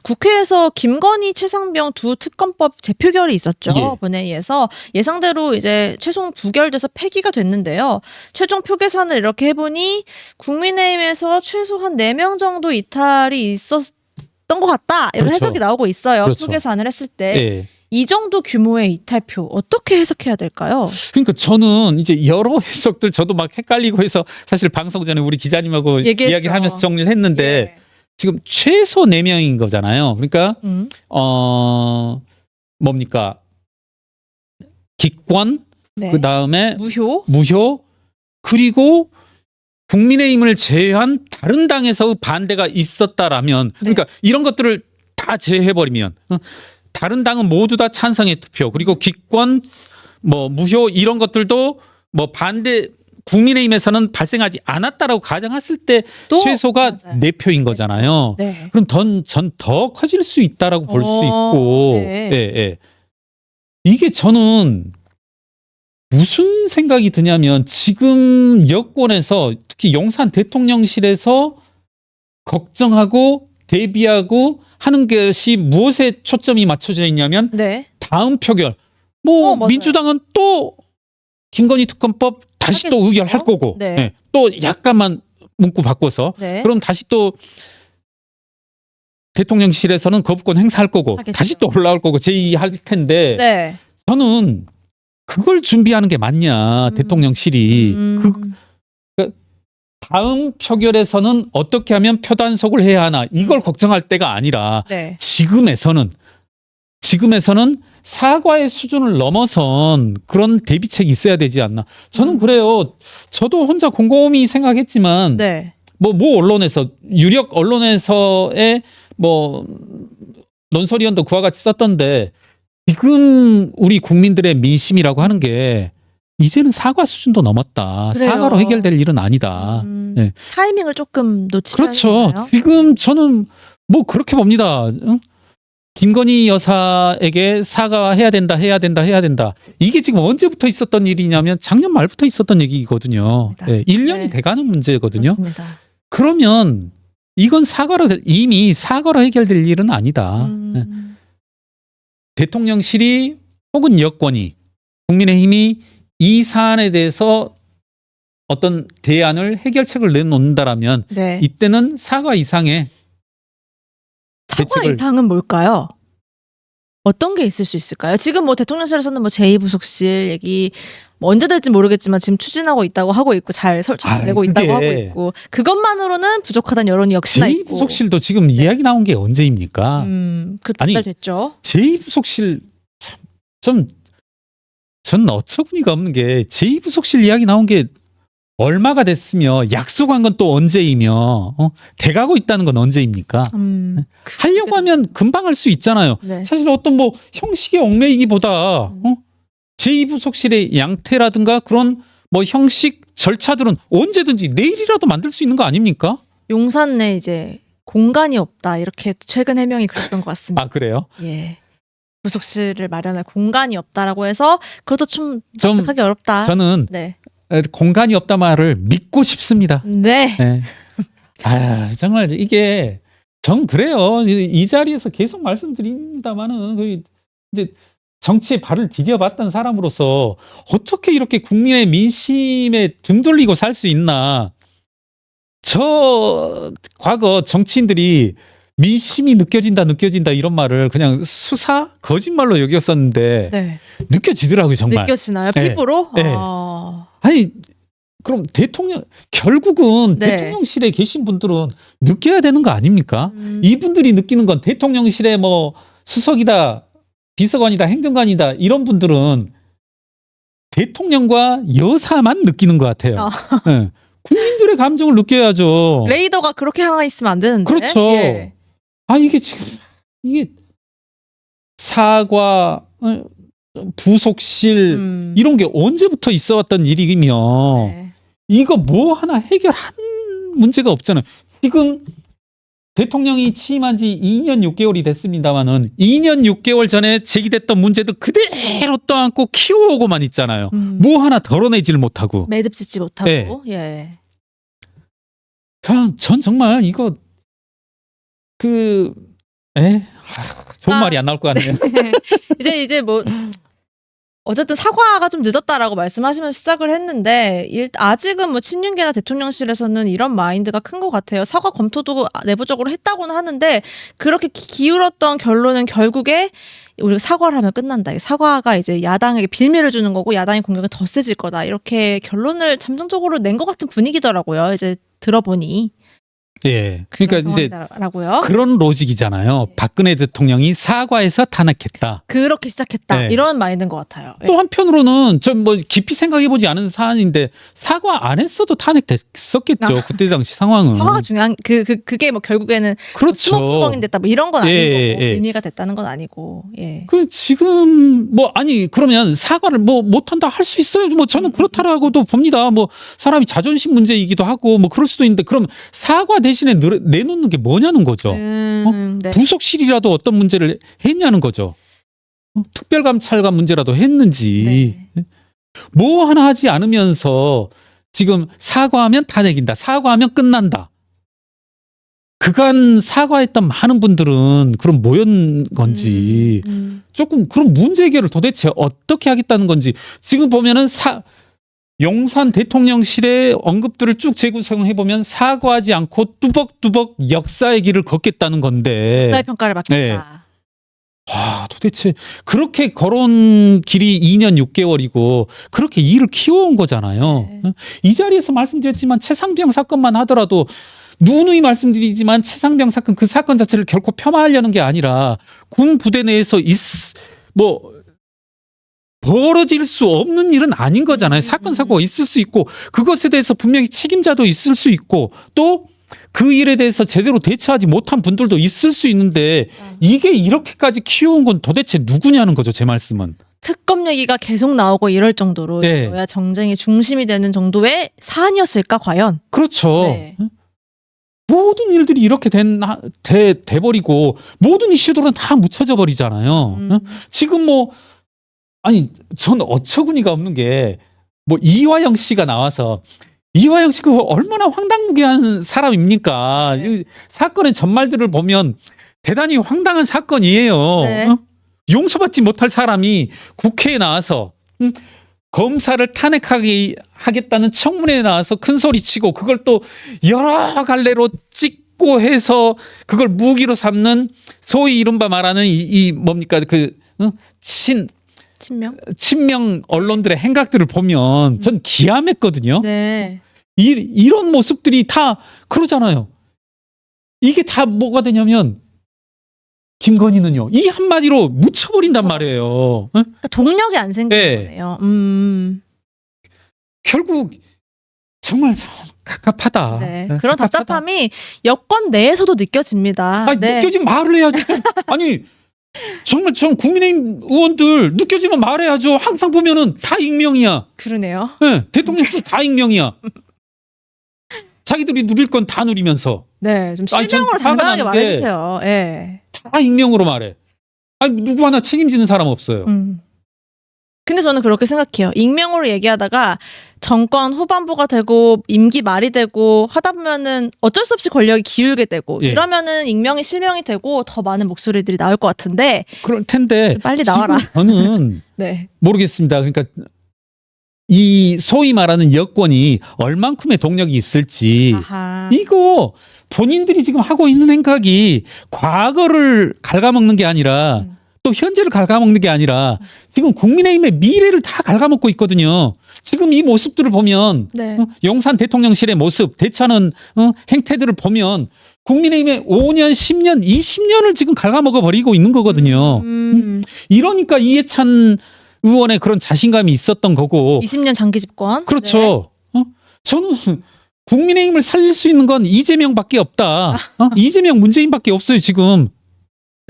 국회에서 김건희, 최상병 두 특검법 재표결이 있었죠. 예. 본회의에서 예상대로 이제 최종 부결돼서 폐기가 됐는데요. 최종 표계산을 이렇게 해보니 국민의힘에서 최소한 4명 정도 이탈이 있었던 것 같다. 이런 그렇죠. 해석이 나오고 있어요. 그렇죠. 표계산을 했을 때. 예. 이 정도 규모의 이탈표 어떻게 해석해야 될까요? 그러니까 저는 이제 여러 해석들 저도 막 헷갈리고 해서 사실 방송 전에 우리 기자님하고 얘기했죠. 이야기를 하면서 정리를 했는데 예. 지금 최소 4명인 거잖아요. 그러니까 뭡니까? 기권, 네. 그다음에 무효. 그리고 국민의힘을 제외한 다른 당에서 반대가 있었다라면 그러니까 이런 것들을 다 제외해버리면 다른 당은 모두 다 찬성의 투표 그리고 기권 뭐 무효 이런 것들도 뭐 반대 국민의힘에서는 발생하지 않았다라고 가정했을 때 또 최소가 맞아요. 4표인 거잖아요. 네. 그럼 전 더 커질 수 있다라고 볼 수 있고 네. 예. 이게 저는 무슨 생각이 드냐면 지금 여권에서 특히 용산 대통령실에서 걱정하고 대비하고 하는 것이 무엇에 초점이 맞춰져 있냐면 네. 다음 표결 뭐 맞아요. 민주당은 또 김건희 특검법 다시 또 하겠죠. 의결할 거고 네. 예, 또 약간만 문구 바꿔서 네. 그럼 다시 또 대통령실에서는 거부권 행사할 거고 하겠죠. 다시 또 올라올 거고 제의할 텐데 네. 저는 그걸 준비하는 게 맞냐 대통령실이 다음 표결에서는 어떻게 하면 표단속을 해야 하나 이걸 걱정할 때가 아니라 네. 지금에서는 사과의 수준을 넘어선 그런 대비책이 있어야 되지 않나. 저는 그래요. 저도 혼자 곰곰이 생각했지만 네. 뭐 언론에서 유력 언론에서의 뭐 논설위원도 그와 같이 썼던데 지금 우리 국민들의 민심이라고 하는 게 이제는 사과 수준도 넘었다. 그래요. 사과로 해결될 일은 아니다. 네. 타이밍을 조금 놓치면 그렇죠. 지금 저는 뭐 그렇게 봅니다. 응? 김건희 여사에게 사과해야 된다. 이게 지금 언제부터 있었던 일이냐면 작년 말부터 있었던 얘기거든요. 네, 1년이 돼가는 문제거든요. 그렇습니다. 그러면 이건 이미 사과로 해결될 일은 아니다. 네. 대통령실이 혹은 여권이 국민의힘이 이 사안에 대해서 어떤 대안을 해결책을 내놓는다라면 네. 이때는 사과 이상의 사과 대책을 이상은 뭘까요? 어떤 게 있을 수 있을까요? 지금 뭐 대통령실에서는 뭐 제2부속실 얘기 뭐 언제 될지 모르겠지만 지금 추진하고 있다고 하고 있고 잘 설정되고 있다고 하고 있고 그것만으로는 부족하다는 여론이 역시나 있고. 제2부속실도 지금 이야기 나온 게 언제입니까? 두 달 됐죠. 제2부속실 전 어처구니가 없는 게 제2부속실 이야기 나온 게 얼마가 됐으며 약속한 건 또 언제이며 돼가고 있다는 건 언제입니까? 하려고 하면 금방 할 수 있잖아요. 네. 사실 어떤 뭐 형식의 얽매이기보다 제2부속실의 양태라든가 그런 뭐 형식 절차들은 언제든지 내일이라도 만들 수 있는 거 아닙니까? 용산 내 이제 공간이 없다 이렇게 최근 해명이 그랬던 것 같습니다. 아 그래요? 예. 부속실을 마련할 공간이 없다라고 해서 그것도 좀 납득하기 어렵다. 저는 네. 공간이 없다 말을 믿고 싶습니다. 네. 네. 아 정말 이게 전 그래요. 이 자리에서 계속 말씀드립니다만은 이제 정치에 발을 디뎌봤던 사람으로서 어떻게 이렇게 국민의 민심에 등 돌리고 살 수 있나. 저 과거 정치인들이 민심이 느껴진다 이런 말을 그냥 수사 거짓말로 여겼었는데 네. 느껴지더라고요 정말. 느껴지나요? 네. 피부로? 네. 아니 그럼 결국은 네. 대통령실에 계신 분들은 느껴야 되는 거 아닙니까? 이분들이 느끼는 건 대통령실에 뭐 수석이다 비서관이다 행정관이다 이런 분들은 대통령과 여사만 느끼는 것 같아요. 네. 국민들의 감정을 느껴야죠. 레이더가 그렇게 향해 있으면 안 되는데. 그렇죠. 예. 아 이게 지금 이게 사과 부속실 이런 게 언제부터 있어 왔던 일이며 네. 이거 뭐 하나 해결한 문제가 없잖아요. 지금 대통령이 취임한 지 2년 6개월이 됐습니다만은 2년 6개월 전에 제기됐던 문제도 그대로 떠안고 키워오고만 있잖아요. 뭐 하나 덜어내질 못하고. 매듭 짓지 못하고. 네. 예. 전 정말 이거 좋은 말이 안 나올 것 같네요. 이제 뭐 어쨌든 사과가 좀 늦었다라고 말씀하시면서 시작을 했는데 아직은 뭐 친윤계나 대통령실에서는 이런 마인드가 큰 것 같아요. 사과 검토도 내부적으로 했다고는 하는데 그렇게 기울었던 결론은 결국에 우리가 사과를 하면 끝난다. 사과가 이제 야당에게 빌미를 주는 거고 야당의 공격은 더 세질 거다. 이렇게 결론을 잠정적으로 낸 것 같은 분위기더라고요. 이제 들어보니. 예. 그러니까 이제 라고요. 그런 로직이잖아요. 박근혜 대통령이 사과해서 탄핵했다. 그렇게 시작했다. 네. 이런 마인드인 것 같아요. 또 한편으로는 좀 뭐 깊이 생각해보지 않은 사안인데 사과 안 했어도 탄핵됐었겠죠. 그때 당시 상황은. 사과가 중요한 그게 뭐 결국에는 그렇죠. 스모킹건이 됐다. 뭐 이런 건 아니고 예. 의미가 됐다는 건 아니고. 예. 그 지금 뭐 아니 그러면 사과를 뭐 못한다 할 수 있어요. 뭐 저는 그렇다라고도 봅니다. 뭐 사람이 자존심 문제이기도 하고 뭐 그럴 수도 있는데 그럼 사과 대신에 내놓는 게 뭐냐는 거죠. 네. 부속실이라도 어떤 문제를 했냐는 거죠. 특별감찰관 문제라도 했는지 네. 뭐 하나 하지 않으면서 지금 사과하면 탄핵인다. 사과하면 끝난다. 그간 사과했던 많은 분들은 그럼 뭐였는 건지 조금 그런 문제 해결을 도대체 어떻게 하겠다는 건지 지금 보면은 용산 대통령실의 언급들을 쭉 재구성해 보면 사과하지 않고 뚜벅뚜벅 역사의 길을 걷겠다는 건데. 역사의 평가를 받겠다. 네. 도대체 그렇게 걸어온 길이 2년 6개월이고 그렇게 일을 키워온 거잖아요. 네. 이 자리에서 말씀드렸지만 최상병 사건만 하더라도 누누이 말씀드리지만 최상병 사건 그 사건 자체를 결코 폄하하려는 게 아니라 군 부대 내에서 벌어질 수 없는 일은 아닌 거잖아요. 사건 사고가 있을 수 있고 그것에 대해서 분명히 책임자도 있을 수 있고 또 그 일에 대해서 제대로 대처하지 못한 분들도 있을 수 있는데 이게 이렇게까지 키워온 건 도대체 누구냐는 거죠. 제 말씀은. 특검 얘기가 계속 나오고 이럴 정도로 네. 여야 정쟁의 중심이 되는 정도의 사안이었을까 과연? 그렇죠. 네. 모든 일들이 이렇게 돼버리고 모든 이슈들은 다 묻혀져 버리잖아요. 지금 전 어처구니가 없는 게 이화영 씨가 나와서 이화영 씨 얼마나 황당무계한 사람입니까? 이 사건의 전말들을 보면 대단히 황당한 사건이에요. 네. 용서받지 못할 사람이 국회에 나와서 검사를 탄핵하겠다는 청문회에 나와서 큰 소리치고 그걸 또 여러 갈래로 찍고 해서 그걸 무기로 삼는 소위 이른바 말하는 친명 언론들의 행각들을 보면 전 기함했거든요. 네. 이런 모습들이 다 그러잖아요. 이게 다 뭐가 되냐면 김건희는요. 이 한마디로 묻혀버린단 말이에요. 그러니까 동력이 안 생기는 네. 거네요. 결국 정말 갑갑하다. 네. 그런 답답함이 여권 내에서도 느껴집니다. 네. 느껴지면 말을 해야죠. 아니 정말 전 국민의힘 의원들 느껴지면 말해야죠. 항상 보면은 다 익명이야. 그러네요. 네, 대통령실 다 익명이야. 자기들이 누릴 건 다 누리면서. 네, 좀 실명으로 당당하게 말해주세요. 네. 다 익명으로 말해. 누구 하나 책임지는 사람 없어요. 근데 저는 그렇게 생각해요. 익명으로 얘기하다가 정권 후반부가 되고 임기 말이 되고 하다 보면은 어쩔 수 없이 권력이 기울게 되고 이러면은 익명이 실명이 되고 더 많은 목소리들이 나올 것 같은데 그럴 텐데 빨리 나와라. 저는 네. 모르겠습니다. 그러니까 이 소위 말하는 여권이 얼만큼의 동력이 있을지 이거 본인들이 지금 하고 있는 행각이 과거를 갉아먹는 게 아니라 또 현재를 갉아먹는 게 아니라 지금 국민의힘의 미래를 다 갉아먹고 있거든요. 지금 이 모습들을 보면 네. 용산 대통령실의 모습, 대처하는 행태들을 보면 국민의힘의 5년, 10년, 20년을 지금 갉아먹어 버리고 있는 거거든요. 이러니까 이해찬 의원의 그런 자신감이 있었던 거고 20년 장기 집권. 그렇죠. 네. 저는 국민의힘을 살릴 수 있는 건 이재명밖에 없다. 이재명, 문재인밖에 없어요 지금.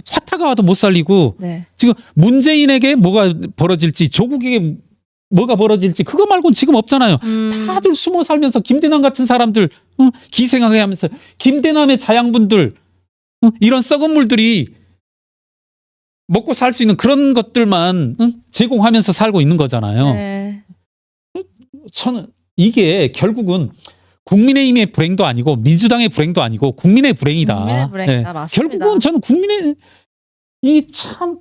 화타가 와도 못 살리고 네. 지금 문재인에게 뭐가 벌어질지 조국에게 뭐가 벌어질지 그거 말고는 지금 없잖아요. 다들 숨어 살면서 김대남 같은 사람들 기생하게 하면서 김대남의 자양분들 이런 썩은 물들이 먹고 살 수 있는 그런 것들만 제공하면서 살고 있는 거잖아요. 네. 저는 이게 결국은 국민의힘의 불행도 아니고 민주당의 불행도 아니고 국민의 불행이다. 국민의 불행이다. 맞습니다. 결국은 저는 국민의 이 참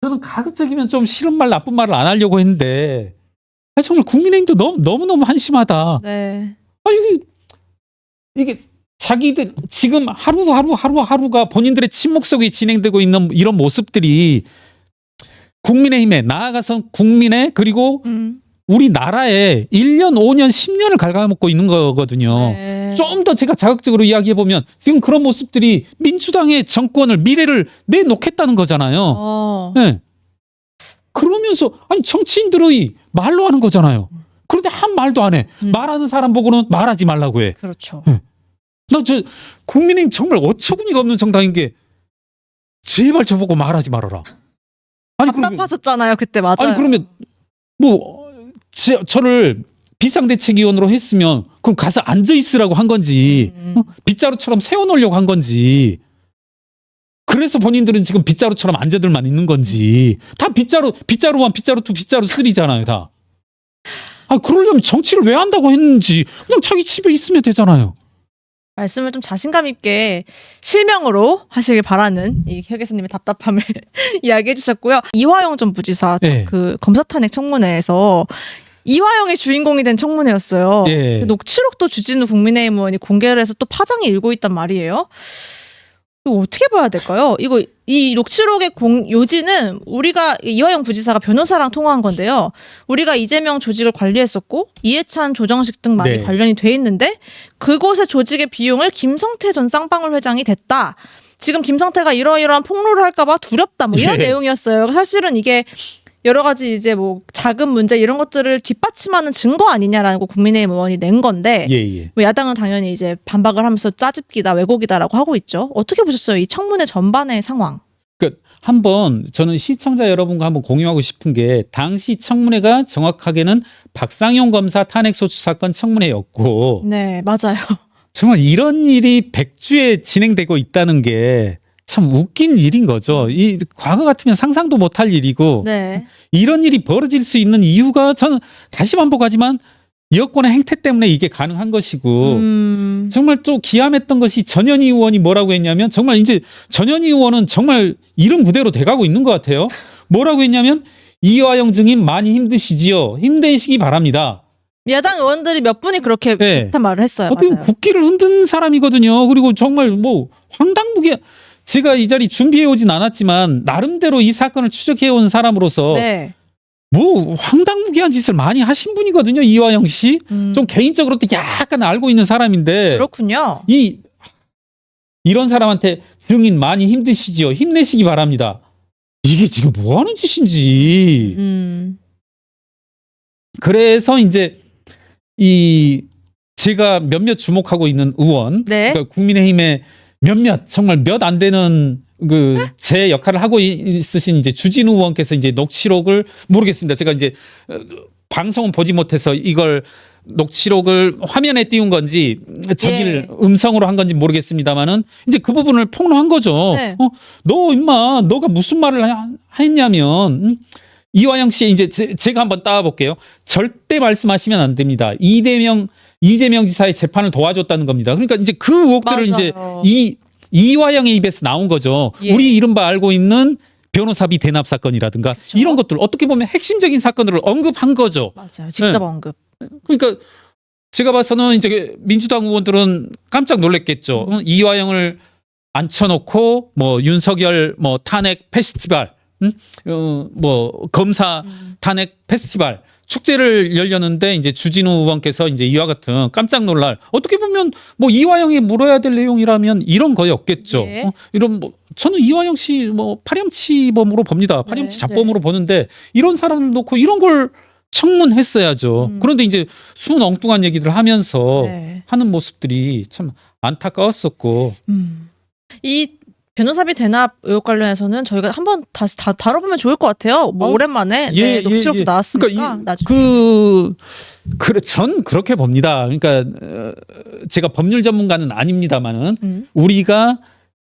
저는 가급적이면 좀 싫은 말 나쁜 말을 안 하려고 했는데 정말 국민의힘도 너무 한심하다. 네. 이게 자기들 지금 하루가 본인들의 침묵 속에 진행되고 있는 이런 모습들이 국민의힘에 나아가서 국민의 그리고 우리나라에 1년, 5년, 10년을 갉아먹고 있는 거거든요. 네. 좀 더 제가 자극적으로 이야기해보면 지금 그런 모습들이 민주당의 정권을 미래를 내놓겠다는 거잖아요. 네. 그러면서 아니 정치인들의 말로 하는 거잖아요. 그런데 한 말도 안 해. 말하는 사람 보고는 말하지 말라고 해. 그렇죠. 네. 나 저 국민의힘 정말 어처구니가 없는 정당인 게 제발 저보고 말하지 말아라. 아니 답답하셨잖아요 그때. 맞아요. 아니 그러면 뭐 저를 비상대책위원으로 했으면 그럼 가서 앉아 있으라고 한 건지 빗자루처럼 세워놓으려고 한 건지 그래서 본인들은 지금 빗자루처럼 앉아들만 있는 건지 다 빗자루 1, 빗자루 2, 빗자루 3잖아요 다. 아 그러려면 정치를 왜 한다고 했는지 그냥 자기 집에 있으면 되잖아요. 말씀을 좀 자신감 있게 실명으로 하시길 바라는 이 혁에서님의 답답함을 이야기해 주셨고요. 이화영 전 부지사 네. 그 검사 탄핵 청문회에서 이화영이 주인공이 된 청문회였어요. 예. 그 녹취록도 주진우 국민의힘 의원이 공개를 해서 또 파장이 일고 있단 말이에요. 이거 어떻게 봐야 될까요? 이 녹취록의 요지는 우리가 이화영 부지사가 변호사랑 통화한 건데요. 우리가 이재명 조직을 관리했었고 이해찬 조정식 등 많이 네. 관련이 돼 있는데 그곳의 조직의 비용을 김성태 전 쌍방울 회장이 댔다. 지금 김성태가 이러이러한 폭로를 할까봐 두렵다. 뭐 이런 예. 내용이었어요. 사실은 이게 여러 가지 이제 뭐 자금 문제 이런 것들을 뒷받침하는 증거 아니냐라고 국민의힘 의원이 낸 건데 예. 뭐 야당은 당연히 이제 반박을 하면서 짜집기다 왜곡이다라고 하고 있죠. 어떻게 보셨어요? 이 청문회 전반의 상황. 그러니까 한번 저는 시청자 여러분과 한번 공유하고 싶은 게 당시 청문회가 정확하게는 박상용 검사 탄핵소추 사건 청문회였고 네, 맞아요. 정말 이런 일이 백주에 진행되고 있다는 게 참 웃긴 일인 거죠. 이 과거 같으면 상상도 못할 일이고 네. 이런 일이 벌어질 수 있는 이유가 저는 다시 반복하지만 여권의 행태 때문에 이게 가능한 것이고 정말 또 기함했던 것이 전현희 의원이 뭐라고 했냐면 정말 이제 전현희 의원은 정말 이름 그대로 돼가고 있는 것 같아요. 뭐라고 했냐면 이화영 증인 많이 힘드시지요. 힘내시기 바랍니다. 야당 의원들이 몇 분이 그렇게 네. 비슷한 말을 했어요. 어떻게 맞아요. 국기를 흔든 사람이거든요. 그리고 정말 뭐 황당무계 제가 이 자리 준비해 오진 않았지만 나름대로 이 사건을 추적해 온 사람으로서 네. 뭐 황당무계한 짓을 많이 하신 분이거든요. 이화영 씨. 좀 개인적으로도 약간 알고 있는 사람인데 그렇군요. 이런 사람한테 증인 많이 힘드시지요. 힘내시기 바랍니다. 이게 지금 뭐 하는 짓인지. 그래서 이제 제가 몇몇 주목하고 있는 의원, 네. 그러니까 국민의힘의 몇몇 정말 몇 안 되는 제 역할을 하고 있으신 이제 주진우 의원께서 이제 녹취록을 모르겠습니다. 제가 이제 방송은 보지 못해서 이걸 녹취록을 화면에 띄운 건지 자기를 음성으로 한 건지 모르겠습니다만은 이제 그 부분을 폭로한 거죠. 네. 너 임마 너가 무슨 말을 했냐면 이화영 씨 이제 제가 한번 따와볼게요. 절대 말씀하시면 안 됩니다. 이재명 지사의 재판을 도와줬다는 겁니다. 그러니까 이제 그 의혹들을 맞아요. 이제 이화영의 입에서 나온 거죠. 예. 우리 이른바 알고 있는 변호사비 대납 사건이라든가 그쵸? 이런 것들 어떻게 보면 핵심적인 사건들을 언급한 거죠. 맞아요. 직접 네. 언급. 그러니까 제가 봐서는 이제 민주당 의원들은 깜짝 놀랐겠죠. 이화영을 앉혀놓고 뭐 윤석열 뭐 탄핵 페스티벌, 뭐 검사 탄핵 페스티벌 축제를 열렸는데 이제 주진우 의원께서 이제 이와 같은 깜짝 놀랄 어떻게 보면 뭐 이화영이 물어야 될 내용이라면 이런 거의 없겠죠. 예. 이런 뭐 저는 이화영 씨 뭐 파렴치범으로 봅니다. 파렴치 잡범으로 보는데 이런 사람을 놓고 이런 걸 청문했어야죠. 그런데 이제 순 엉뚱한 얘기들 하면서 하는 모습들이 참 안타까웠었고. 이 변호사비 대납 의혹 관련해서는 저희가 한번 다시 다뤄보면 좋을 것 같아요. 뭐 오랜만에 녹취록도 나왔으니까. 그러니까 나중에. 전 그렇게 봅니다. 그러니까 제가 법률 전문가는 아닙니다만은 우리가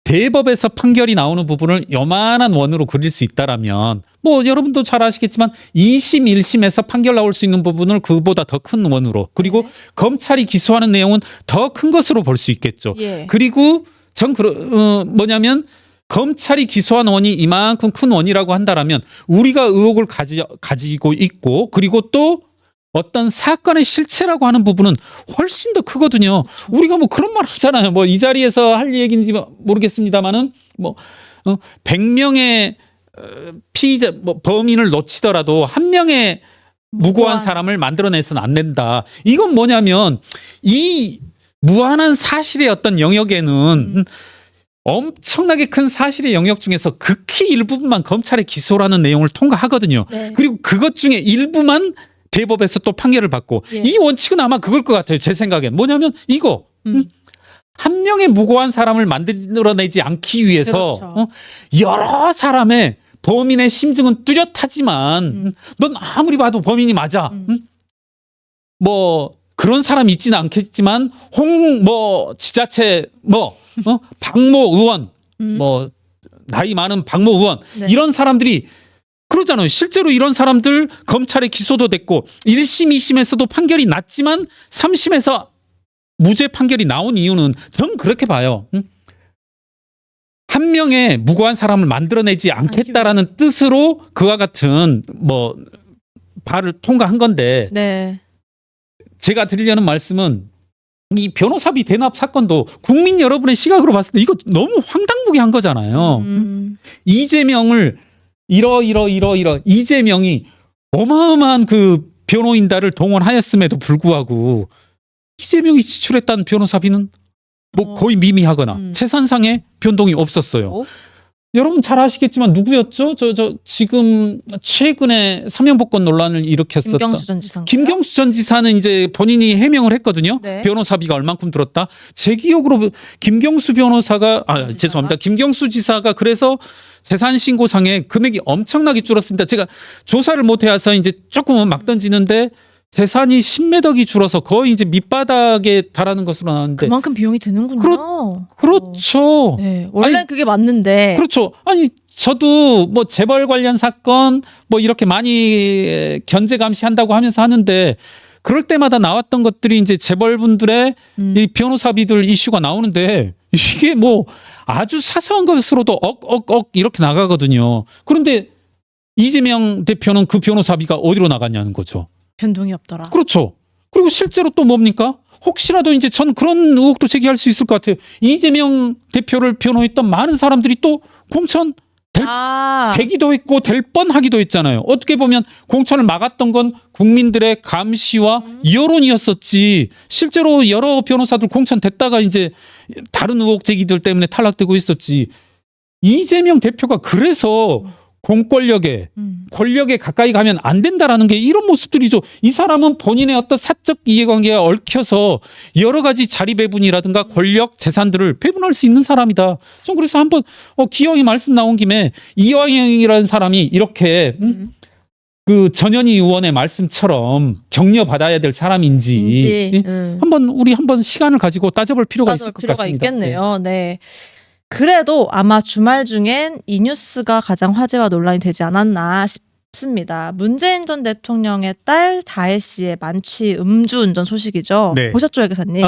대법에서 판결이 나오는 부분을 요만한 원으로 그릴 수 있다라면 뭐 여러분도 잘 아시겠지만 2심, 1심에서 판결 나올 수 있는 부분을 그보다 더 큰 원으로 그리고 네. 검찰이 기소하는 내용은 더 큰 것으로 볼 수 있겠죠. 예. 그리고 뭐냐면 검찰이 기소한 원이 이만큼 큰 원이라고 한다라면 우리가 의혹을 가지고 있고 그리고 또 어떤 사건의 실체라고 하는 부분은 훨씬 더 크거든요. 우리가 뭐 그런 말 하잖아요. 뭐 이 자리에서 할 얘기인지 모르겠습니다만은 뭐 100명의 피의자 뭐 범인을 놓치더라도 한 명의 무고한 사람을 만들어내서는 안 된다. 이건 뭐냐면 이 무한한 사실의 어떤 영역에는 엄청나게 큰 사실의 영역 중에서 극히 일부분만 검찰의 기소라는 내용을 통과하거든요. 네. 그리고 그것 중에 일부만 대법에서 또 판결을 받고 예. 이 원칙은 아마 그걸 것 같아요. 제 생각엔. 뭐냐면 이거 한 명의 무고한 사람을 만들어내지 않기 위해서 그렇죠. 여러 사람의 범인의 심증은 뚜렷하지만 넌 아무리 봐도 범인이 맞아. 뭐 그런 사람 있지는 않겠지만 지자체 박모 의원 뭐 나이 많은 박모 의원 네. 이런 사람들이 그러잖아요. 실제로 이런 사람들 검찰에 기소도 됐고 1심, 2심에서도 판결이 났지만 3심에서 무죄 판결이 나온 이유는 전 그렇게 봐요. 한 명의 무고한 사람을 만들어내지 않겠다라는 뜻으로 그와 같은 뭐 발을 통과한 건데 네. 제가 드리려는 말씀은 이 변호사비 대납 사건도 국민 여러분의 시각으로 봤을 때 이거 너무 황당무계한 거잖아요. 이재명을 이재명이 어마어마한 그 변호인단을 동원하였음에도 불구하고 이재명이 지출했다는 변호사비는 뭐 거의 미미하거나 재산상의 변동이 없었어요. 여러분 잘 아시겠지만 누구였죠? 저 지금 최근에 사면복권 논란을 일으켰었던 김경수 전 지사. 김경수 전 지사는 이제 본인이 해명을 했거든요. 네. 변호사비가 얼만큼 들었다. 제 기억으로 김경수 변호사가 죄송합니다. 김경수 지사가 그래서 재산 신고상에 금액이 엄청나게 줄었습니다. 제가 조사를 못 해서 이제 조금은 막 던지는데 재산이 10매덕이 줄어서 거의 이제 밑바닥에 달하는 것으로 나왔는데 그만큼 비용이 드는군요. 그렇죠. 네. 원래 아니, 그게 맞는데. 그렇죠. 아니 저도 뭐 재벌 관련 사건 뭐 이렇게 많이 견제 감시한다고 하면서 하는데 그럴 때마다 나왔던 것들이 이제 재벌분들의 이 변호사비들 이슈가 나오는데 이게 뭐 아주 사소한 것으로도 억 이렇게 나가거든요. 그런데 이재명 대표는 그 변호사비가 어디로 나갔냐는 거죠. 변동이 없더라. 그렇죠. 그리고 실제로 또 뭡니까? 혹시라도 이제 전 그런 의혹도 제기할 수 있을 것 같아요. 이재명 대표를 변호했던 많은 사람들이 또 공천 되기도 했고 될 뻔하기도 했잖아요. 어떻게 보면 공천을 막았던 건 국민들의 감시와 여론이었었지. 실제로 여러 변호사들 공천 됐다가 이제 다른 의혹 제기들 때문에 탈락되고 있었지. 이재명 대표가 그래서 공권력에 권력에 가까이 가면 안 된다라는 게 이런 모습들이죠. 이 사람은 본인의 어떤 사적 이해관계에 얽혀서 여러 가지 자리 배분이라든가 권력 재산들을 배분할 수 있는 사람이다. 좀 그래서 한번 기왕이 말씀 나온 김에 이화영이라는 사람이 이렇게 그 전현희 의원의 말씀처럼 격려받아야 될 사람인지 우리 한번 시간을 가지고 따져볼 필요가 있을 것 같습니다. 있겠네요. 네. 그래도 아마 주말 중엔 이 뉴스가 가장 화제와 논란이 되지 않았나 싶습니다. 문재인 전 대통령의 딸 다혜 씨의 만취 음주운전 소식이죠. 네. 보셨죠, 기사님?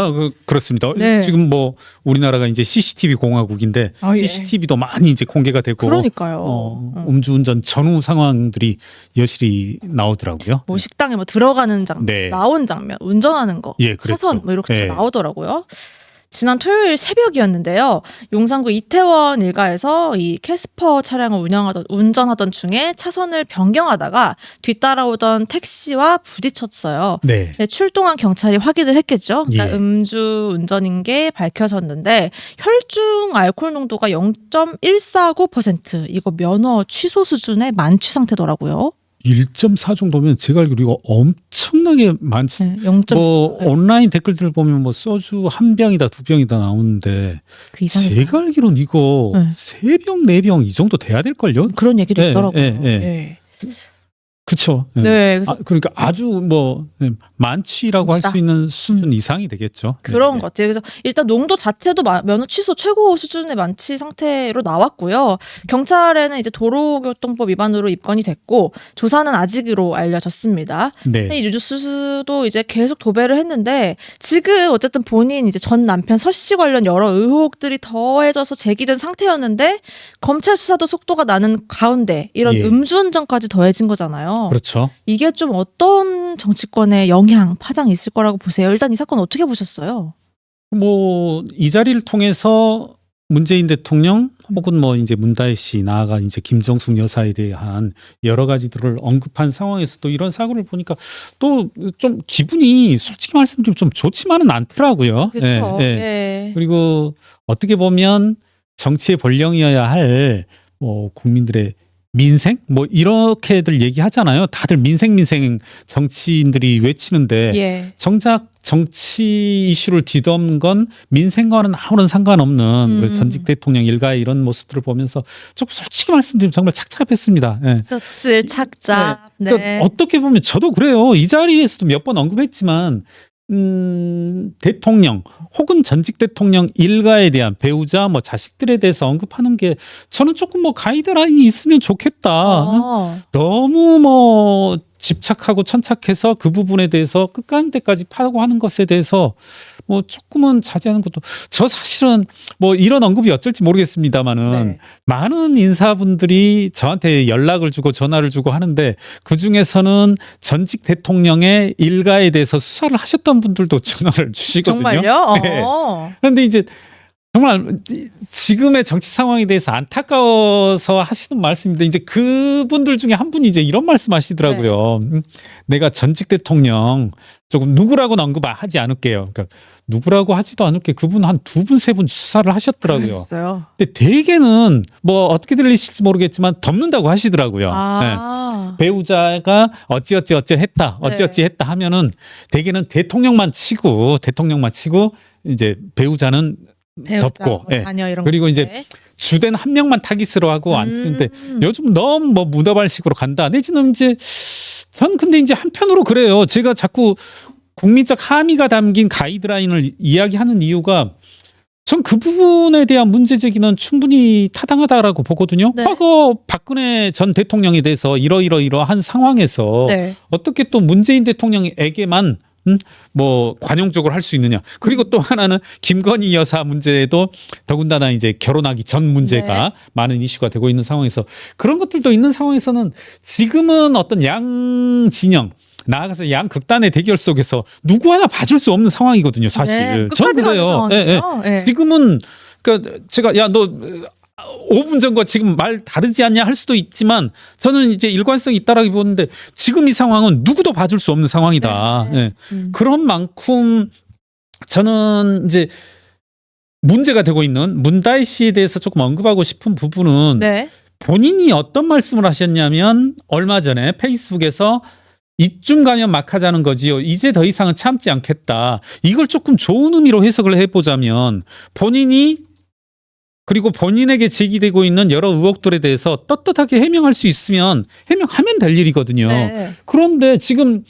그렇습니다. 네. 지금 뭐 우리나라가 이제 CCTV 공화국인데 예. CCTV도 많이 이제 공개가 되고 그러니까요. 음주운전 전후 상황들이 여실히 나오더라고요. 뭐 식당에 뭐 들어가는 장면, 네. 나온 장면, 운전하는 거, 예, 그랬죠. 차선 뭐 이렇게 네. 다 나오더라고요. 지난 토요일 새벽이었는데요. 용산구 이태원 일가에서 이 캐스퍼 차량을 운전하던 중에 차선을 변경하다가 뒤따라오던 택시와 부딪혔어요. 네. 네, 출동한 경찰이 확인을 했겠죠. 그러니까 예. 음주 운전인 게 밝혀졌는데 혈중 알코올 농도가 0.149%. 이거 면허 취소 수준의 만취 상태더라고요. 1.4 정도면 제가 알기로 이거 엄청나게 많지. 네, 0.4. 뭐 온라인 댓글들 보면 뭐 소주 한 병이다 두 병이다 나오는데 그 이상이다. 제가 알기로는 이거 네. 3병 4병 이 정도 돼야 될 걸요. 그런 얘기도 예, 있더라고요. 예, 예. 예. 그렇죠. 네, 그래서 그러니까 아주 뭐 만취라고 할 진짜. 수 있는 수준 이상이 되겠죠. 그런 것 같아요. 그래서 일단 농도 자체도 면허 취소 최고 수준의 만취 상태로 나왔고요. 경찰에는 이제 도로교통법 위반으로 입건이 됐고 조사는 아직으로 알려졌습니다. 네. 이 유주수도 이제 계속 도배를 했는데 지금 어쨌든 본인 이제 전 남편 서 씨 관련 여러 의혹들이 더해져서 제기된 상태였는데 검찰 수사도 속도가 나는 가운데 이런 예. 음주운전까지 더해진 거잖아요. 그렇죠. 이게 좀 어떤 정치권에 영향, 파장이 있을 거라고 보세요? 일단 이 사건 어떻게 보셨어요? 뭐 이 자리를 통해서 문재인 대통령 혹은 뭐 이제 문다혜 씨 나아가 이제 김정숙 여사에 대한 여러 가지들을 언급한 상황에서 또 이런 사고를 보니까 또 좀 기분이 솔직히 말씀드리면 좀 좋지만은 않더라고요. 그렇죠. 예, 예. 예. 그리고 어떻게 보면 정치의 본령이어야 할 뭐 국민들의 민생 뭐 이렇게들 얘기하잖아요. 다들 민생 정치인들이 외치는데 예. 정작 정치 이슈를 뒤덮는 건 민생과는 아무런 상관없는 그 전직 대통령 일가의 이런 모습들을 보면서 조금 솔직히 말씀드리면 정말 착잡했습니다. 예. 씁쓸 착잡. 네. 그러니까 어떻게 보면 저도 그래요. 이 자리에서도 몇 번 언급했지만 대통령 혹은 전직 대통령 일가에 대한 배우자 뭐 자식들에 대해서 언급하는 게 저는 조금 뭐 가이드라인이 있으면 좋겠다. 너무 뭐 집착하고 천착해서 그 부분에 대해서 끝가는데까지 파고 하는 것에 대해서 뭐 조금은 자제하는 것도 저 사실은 뭐 이런 언급이 어쩔지 모르겠습니다만은 네. 많은 인사분들이 저한테 연락을 주고 전화를 주고 하는데 그 중에서는 전직 대통령의 일가에 대해서 수사를 하셨던 분들도 전화를 주시거든요. 정말요? 네. 그런데 이제 정말 지금의 정치 상황에 대해서 안타까워서 하시는 말씀인데 이제 그분들 중에 한 분이 이제 이런 말씀하시더라고요. 내가 전직 대통령 조금 누구라고는 언급하지 않을게요. 그러니까 누구라고 하지도 않을게 그분 한 두 분 세 분 수사를 하셨더라고요. 그랬어요. 근데 대개는 뭐 어떻게 들리실지 모르겠지만 덮는다고 하시더라고요. 네. 배우자가 어찌어찌 했다 했다 하면은 대개는 대통령만 치고 이제 배우자는 덮고 뭐 자녀 이런 그리고 거. 이제 주된 한 명만 타깃으로 하고 안 쓰는데 요즘 너무 뭐 무다발식으로 간다. 내지는 이제 전 근데 이제 한편으로 그래요. 제가 자꾸 국민적 함의가 담긴 가이드라인을 이야기하는 이유가 전 그 부분에 대한 문제 제기는 충분히 타당하다라고 보거든요. 네. 과거 박근혜 전 대통령에 대해서 이러한 상황에서 네. 어떻게 또 문재인 대통령에게만 뭐 관용적으로 할 수 있느냐. 그리고 또 하나는 김건희 여사 문제도 더군다나 이제 결혼하기 전 문제가 많은 이슈가 되고 있는 상황에서 그런 것들도 있는 상황에서는 지금은 어떤 양 진영 나아가서 양 극단의 대결 속에서 누구 하나 봐줄 수 없는 상황이거든요, 사실. 네, 저는 끝까지 가는 그래요. 상황이에요. 예. 지금은 그러니까 제가 야 너 5분 전과 지금 말 다르지 않냐 할 수도 있지만 저는 이제 일관성이 있다라고 보는데 지금 이 상황은 누구도 봐줄 수 없는 상황이다. 네. 예. 그런 만큼 저는 이제 문제가 되고 있는 문다혜 씨에 대해서 조금 언급하고 싶은 부분은 네. 본인이 어떤 말씀을 하셨냐면 얼마 전에 페이스북에서 입중 감염 막 하자는 거지요. 이제 더 이상은 참지 않겠다. 이걸 조금 좋은 의미로 해석을 해보자면 본인이 그리고 본인에게 제기되고 있는 여러 의혹들에 대해서 떳떳하게 해명할 수 있으면 해명하면 될 일이거든요. 네. 그런데 지금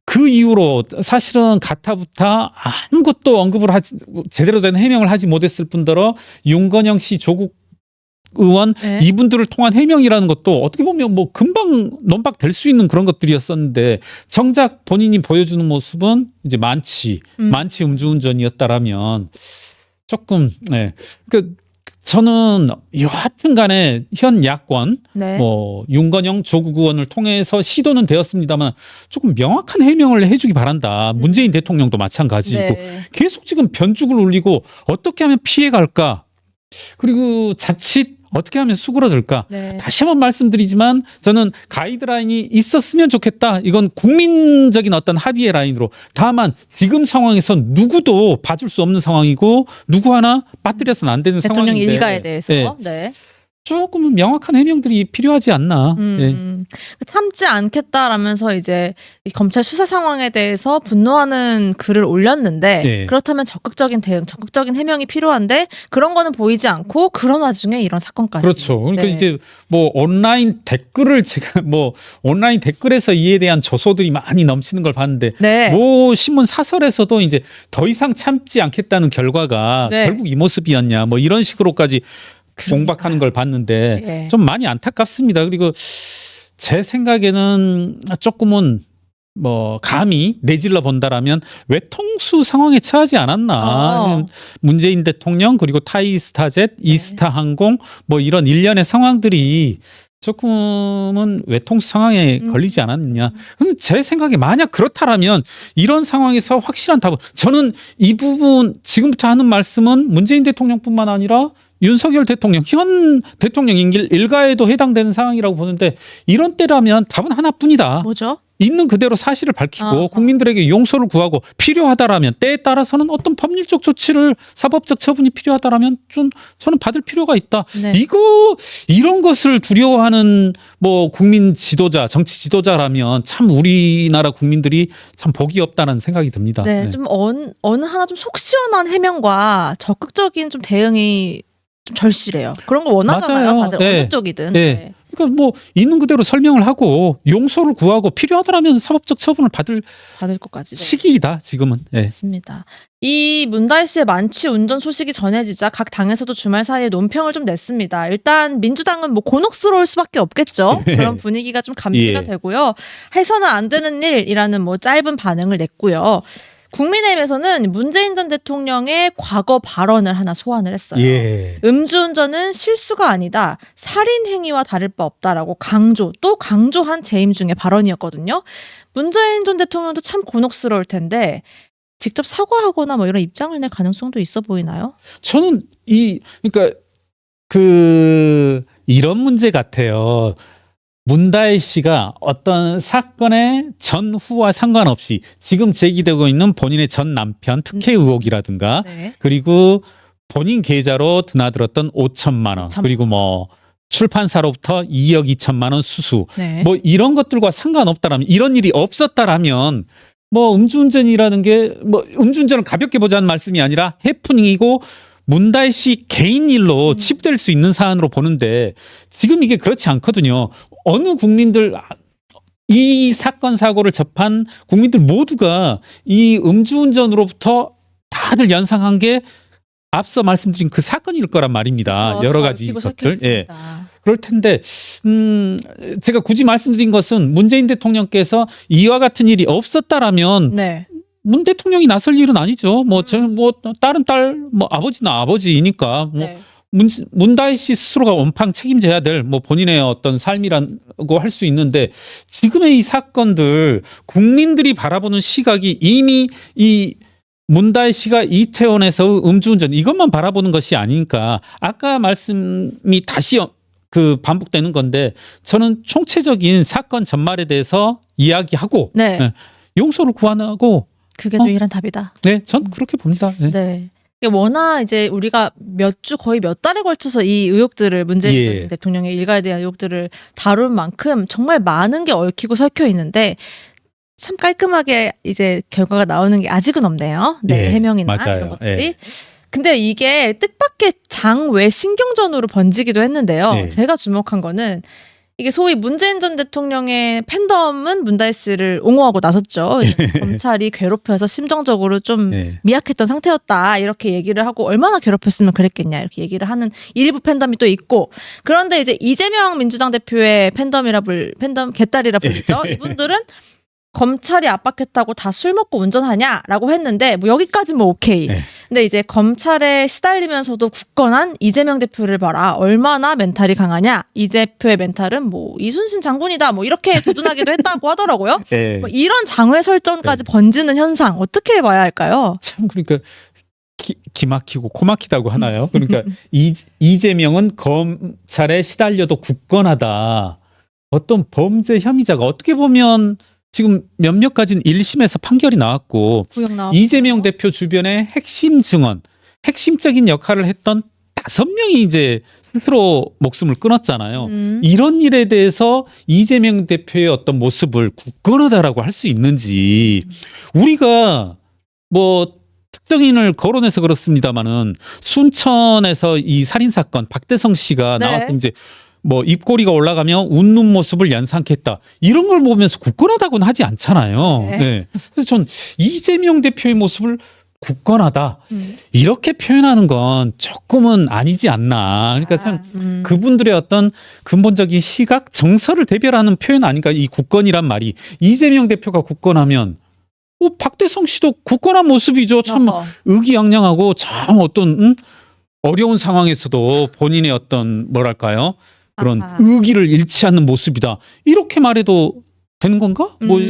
그 이후로 사실은 가타부타 아무것도 언급을 제대로 된 해명을 하지 못했을 뿐더러 윤건영 씨, 조국 의원 네. 이분들을 통한 해명이라는 것도 어떻게 보면 뭐 금방 논박될 수 있는 그런 것들이었었는데 정작 본인이 보여주는 모습은 이제 만취 음주운전이었다라면 조금 그 저는 여하튼 간에 현 야권 네. 뭐 윤건영 조국 의원을 통해서 시도는 되었습니다만 조금 명확한 해명을 해주기 바란다. 문재인 대통령도 마찬가지고 네. 계속 지금 변죽을 울리고 어떻게 하면 피해갈까 그리고 자칫 어떻게 하면 수그러들까? 네. 다시 한번 말씀드리지만 저는 가이드라인이 있었으면 좋겠다. 이건 국민적인 어떤 합의의 라인으로. 다만 지금 상황에선 누구도 봐줄 수 없는 상황이고 누구 하나 빠뜨려서는 안 되는 대통령 상황인데. 일가에 대해서. 네. 네. 조금은 명확한 해명들이 필요하지 않나. 예. 참지 않겠다라면서 이제 이 검찰 수사 상황에 대해서 분노하는 글을 올렸는데 네. 그렇다면 적극적인 대응, 적극적인 해명이 필요한데 그런 거는 보이지 않고 그런 와중에 이런 사건까지. 그렇죠. 그러니까 네. 이제 뭐 온라인 댓글을 제가 뭐 온라인 댓글에서 이에 대한 조소들이 많이 넘치는 걸 봤는데 네. 뭐 신문 사설에서도 이제 더 이상 참지 않겠다는 결과가 네. 결국 이 모습이었냐 뭐 이런 식으로까지 공박하는 걸 봤는데 예. 좀 많이 안타깝습니다. 그리고 제 생각에는 조금은 뭐 감히 내질러 본다라면 외통수 상황에 처하지 않았나. 문재인 대통령 그리고 타이스타젯, 이스타항공 뭐 이런 일련의 상황들이 조금은 외통수 상황에 걸리지 않았느냐. 근데 제 생각에 만약 그렇다라면 이런 상황에서 확실한 답은 저는 이 부분 지금부터 하는 말씀은 문재인 대통령뿐만 아니라 윤석열 대통령, 현 대통령 임기 일가에도 해당되는 상황이라고 보는데 이런 때라면 답은 하나뿐이다. 뭐죠? 있는 그대로 사실을 밝히고 아하. 국민들에게 용서를 구하고 필요하다라면 때에 따라서는 어떤 법률적 조치를 사법적 처분이 필요하다라면 좀 저는 받을 필요가 있다. 네. 이런 것을 두려워하는 뭐 국민 지도자, 정치 지도자라면 참 우리나라 국민들이 참 복이 없다는 생각이 듭니다. 네, 네. 좀 어느 하나 좀 속 시원한 해명과 적극적인 좀 대응이 좀 절실해요. 그런 거 원하잖아요. 맞아요. 다들 네. 어느 쪽이든. 네. 그러니까 뭐 있는 그대로 설명을 하고 용서를 구하고 필요하다라면 사법적 처분을 받을 받을 것까지. 네. 시기이다 지금은. 네. 맞습니다. 이 문다혜 씨의 만취 운전 소식이 전해지자 각 당에서도 주말 사이에 논평을 좀 냈습니다. 일단 민주당은 뭐 곤혹스러울 수밖에 없겠죠. 그런 분위기가 좀 감지가 예. 되고요. 해서는 안 되는 일이라는 뭐 짧은 반응을 냈고요. 국민의힘에서는 문재인 전 대통령의 과거 발언을 하나 소환을 했어요. 예. 음주운전은 실수가 아니다. 살인 행위와 다를 바 없다라고 강조한 재임 중의 발언이었거든요. 문재인 전 대통령도 참 곤혹스러울 텐데 직접 사과하거나 뭐 이런 입장을 낼 가능성도 있어 보이나요? 저는 그러니까 이런 문제 같아요. 문다혜 씨가 어떤 사건의 전후와 상관없이 지금 제기되고 있는 본인의 전 남편 특혜 의혹이라든가 네. 그리고 본인 계좌로 드나들었던 5천만 원 그리고 뭐 출판사로부터 2억 2천만 원 수수 네. 뭐 이런 것들과 상관없다라면 이런 일이 없었다라면 뭐 음주운전이라는 게 뭐 음주운전을 가볍게 보자는 말씀이 아니라 해프닝이고 문다혜 씨 개인 일로 치부될 수 있는 사안으로 보는데 지금 이게 그렇지 않거든요. 어느 국민들 이 사건 사고를 접한 국민들 모두가 이 음주운전으로부터 다들 연상한 게 앞서 말씀드린 그 사건일 거란 말입니다. 여러 가지 것들. 예. 그럴 텐데 제가 굳이 말씀드린 것은 문재인 대통령께서 이와 같은 일이 없었다라면 네. 문 대통령이 나설 일은 아니죠. 뭐 저는 뭐 다른 딸 뭐 아버지는 아버지이니까 뭐 네. 문다혜 씨 스스로가 원팡 책임져야 될 뭐 본인의 어떤 삶이라고 할 수 있는데 지금의 이 사건들 국민들이 바라보는 시각이 이미 이 문다혜 씨가 이태원에서 음주운전 이것만 바라보는 것이 아니니까 아까 말씀이 다시 반복되는 건데 저는 총체적인 사건 전말에 대해서 이야기하고 네. 용서를 구하고 그게 유일한 답이다. 네, 전 그렇게 봅니다. 네. 네. 워낙 이제 우리가 거의 몇 달에 걸쳐서 이 의혹들을 문재인 전 대통령의 일가에 대한 의혹들을 다룬 만큼 정말 많은 게 얽히고 설켜 있는데 참 깔끔하게 이제 결과가 나오는 게 아직은 없네요. 네, 해명이나 맞아요. 이런 것들이. 근데 이게 뜻밖의 장외 신경전으로 번지기도 했는데요. 제가 주목한 거는 이게 소위 문재인 전 대통령의 팬덤은 문다혜 씨를 옹호하고 나섰죠. 검찰이 괴롭혀서 심정적으로 좀 미약했던 상태였다. 이렇게 얘기를 하고 얼마나 괴롭혔으면 그랬겠냐. 이렇게 얘기를 하는 일부 팬덤이 또 있고. 그런데 이제 이재명 민주당 대표의 팬덤 개딸이라 불리죠. 이분들은 검찰이 압박했다고 다 술 먹고 운전하냐라고 했는데 뭐 여기까지는 뭐 오케이. 근데 이제 검찰에 시달리면서도 굳건한 이재명 대표를 봐라. 얼마나 멘탈이 강하냐. 이 대표의 멘탈은 뭐 이순신 장군이다. 뭐 이렇게 두둔하기도 했다고 하더라고요. 뭐 이런 장외 설전까지 번지는 현상 어떻게 봐야 할까요? 참 그러니까 기막히고 코막히다고 하나요? 그러니까 이재명은 검찰에 시달려도 굳건하다. 어떤 범죄 혐의자가 어떻게 보면 지금 몇몇 가지는 1심에서 판결이 나왔고 이재명 대표 주변의 핵심 증언, 핵심적인 역할을 했던 5명이 이제 스스로 목숨을 끊었잖아요. 이런 일에 대해서 이재명 대표의 어떤 모습을 굳건하다라고 할 수 있는지 우리가 뭐 특정인을 거론해서 그렇습니다마는 순천에서 이 살인 사건 박대성 씨가 네. 나와서 이제 뭐 입꼬리가 올라가며 웃는 모습을 연상케 했다. 이런 걸 보면서 굳건하다고는 하지 않잖아요. 네. 네. 그래서 전 이재명 대표의 모습을 굳건하다 이렇게 표현하는 건 조금은 아니지 않나. 그러니까 참 그분들의 어떤 근본적인 시각 정서를 대별하는 표현 아닌가. 이 굳건이란 말이 이재명 대표가 굳건하면 박대성 씨도 굳건한 모습이죠. 참 어허. 의기양양하고 참 어떤 어려운 상황에서도 본인의 어떤 뭐랄까요 그런 아하. 의기를 잃지 않는 모습이다. 이렇게 말해도 되는 건가? 뭐 예,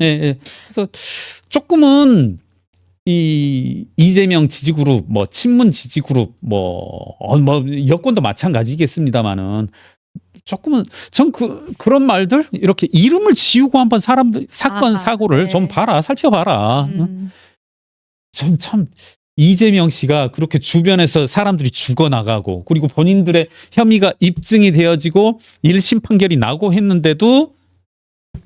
예. 그래서 조금은 이 이재명 지지그룹, 뭐 친문 지지그룹, 뭐 여권도 마찬가지겠습니다만은 조금은 전 그런 말들 이렇게 이름을 지우고 한번 사람들 사건 아하, 사고를 네. 좀 봐라, 살펴봐라. 전 참 이재명 씨가 그렇게 주변에서 사람들이 죽어나가고 그리고 본인들의 혐의가 입증이 되어지고 1심 판결이 나고 했는데도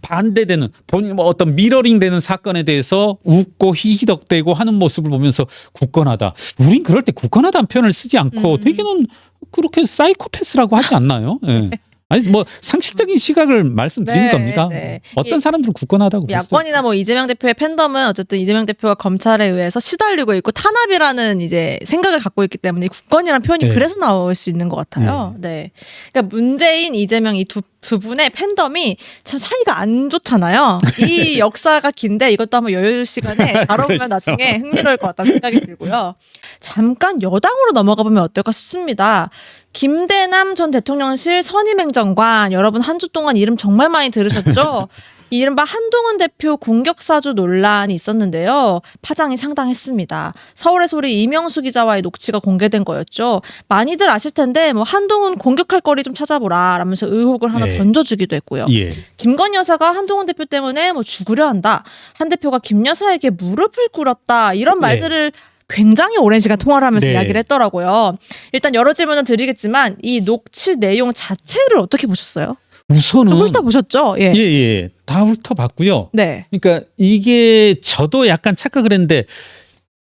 반대되는 본인 뭐 어떤 미러링 되는 사건에 대해서 웃고 히히덕대고 하는 모습을 보면서 굳건하다. 우린 그럴 때 굳건하다는 표현을 쓰지 않고 대개는 그렇게 사이코패스라고 하지 않나요? 예. 아니 뭐 상식적인 시각을 말씀드리는 네, 겁니다. 네. 어떤 사람들은 굳건하다고 볼 수도 야권이나 뭐 이재명 대표의 팬덤은 어쨌든 이재명 대표가 검찰에 의해서 시달리고 있고 탄압이라는 이제 생각을 갖고 있기 때문에 이 국권이라는 표현이 네. 그래서 나올 수 있는 것 같아요. 네. 그러니까 문재인, 이재명 이 두 분의 팬덤이 참 사이가 안 좋잖아요. 이 역사가 긴데 이것도 한번 여유 시간에 다뤄보면 그렇죠. 나중에 흥미로울 것 같다는 생각이 들고요. 잠깐 여당으로 넘어가 보면 어떨까 싶습니다. 김대남 전 대통령실 선임행정관, 여러분 한 주 동안 이름 정말 많이 들으셨죠? 이른바 한동훈 대표 공격사주 논란이 있었는데요. 파장이 상당했습니다. 서울의 소리 이명수 기자와의 녹취가 공개된 거였죠. 많이들 아실 텐데 뭐 한동훈 공격할 거리 좀 찾아보라 라면서 의혹을 하나 네. 던져주기도 했고요. 예. 김건희 여사가 한동훈 대표 때문에 뭐 죽으려 한다. 한 대표가 김 여사에게 무릎을 꿇었다. 이런 네. 말들을 굉장히 오랜 시간 통화를 하면서 네. 이야기를 했더라고요. 일단 여러 질문을 드리겠지만 이 녹취 내용 자체를 어떻게 보셨어요? 우선은 훑어보셨죠? 예. 예. 다 훑어봤고요. 네. 그러니까 이게 저도 약간 착각을 했는데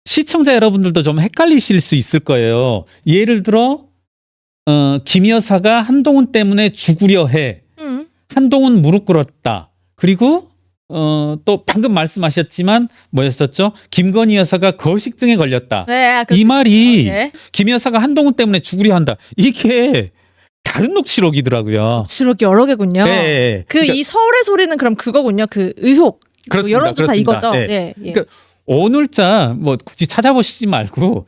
시청자 여러분들도 좀 헷갈리실 수 있을 거예요. 예를 들어 김 여사가 한동훈 때문에 죽으려 해. 한동훈 무릎 꿇었다. 그리고 또 방금 말씀하셨지만 뭐였었죠? 김건희 여사가 거식증에 걸렸다. 네. 이 말이 예. 김 여사가 한동훈 때문에 죽으려 한다. 이게 다른 녹취록이더라고요. 녹취록이 여러 개군요. 네. 그 이 서울의 소리는 그럼 그거군요. 그 의혹. 그렇습니다. 여론조사 그렇습니다. 이거죠. 네. 예. 예. 그러니까 오늘자 뭐 굳이 찾아보시지 말고